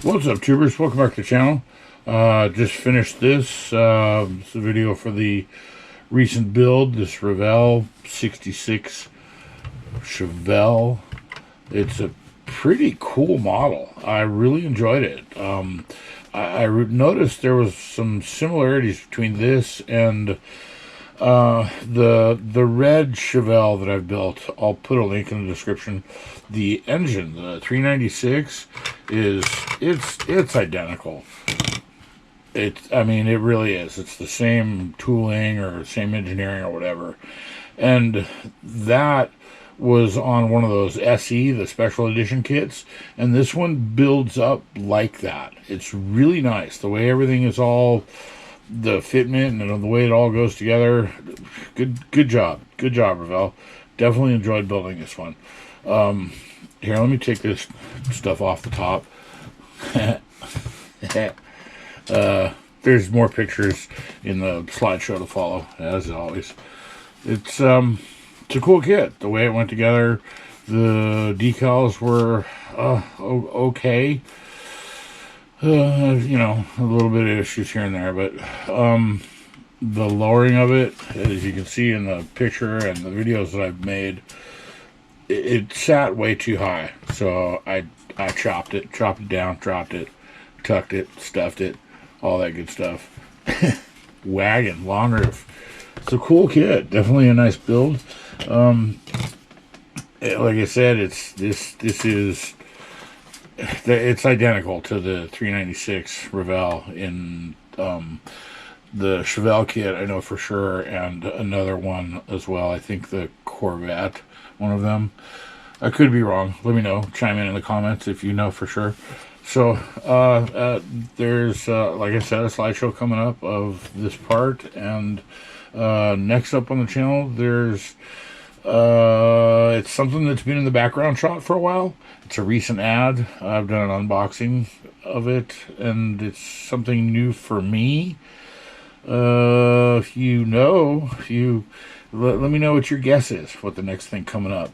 What's up, tubers? Welcome back to the channel. Just finished this. It's a video for the recent build, this Revell 66 Chevelle. It's a pretty cool model. I really enjoyed it. I noticed there was some similarities between this and the red Chevelle that I've built. I'll put a link in the description. The engine, the 396, it's identical. I mean, it really is. It's the same tooling or same engineering or whatever. And that was on one of those SE, the special edition kits, and this one builds up like that. It's really nice. The way everything is all, the fitment and the way it all goes together. Good job. Good job, Revell. Definitely enjoyed building this one. Here, let me take this stuff off the top. There's more pictures in the slideshow to follow, as always. It's a cool kit. The way it went together, the decals were okay. You know, a little bit of issues here and there, but the lowering of it, as you can see in the picture and the videos that I've made, it sat way too high. So I chopped it down, dropped it, tucked it, stuffed it, all that good stuff. Wagon, long roof. It's a cool kit. Definitely a nice build. Like I said, it's identical to the 396 Revell in the Chevelle kit, I know for sure, and another one as well. I think the Corvette, one of them. I could be wrong. Let me know. Chime in the comments if you know for sure. So there's, like I said, a slideshow coming up of this part, and next up on the channel, there's it's something that's been in the background shot for a while. It's a recent ad. I've done an unboxing of it, and it's something new for me. If you know, let me know what your guess is, what the next thing coming up.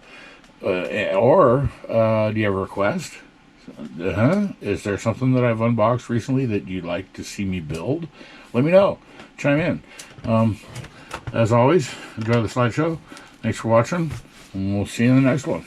Or do you have a request? Is there something that I've unboxed recently that you'd like to see me build? Let me know. Chime in. As always, enjoy the slideshow. Thanks for watching, and we'll see you in the next one.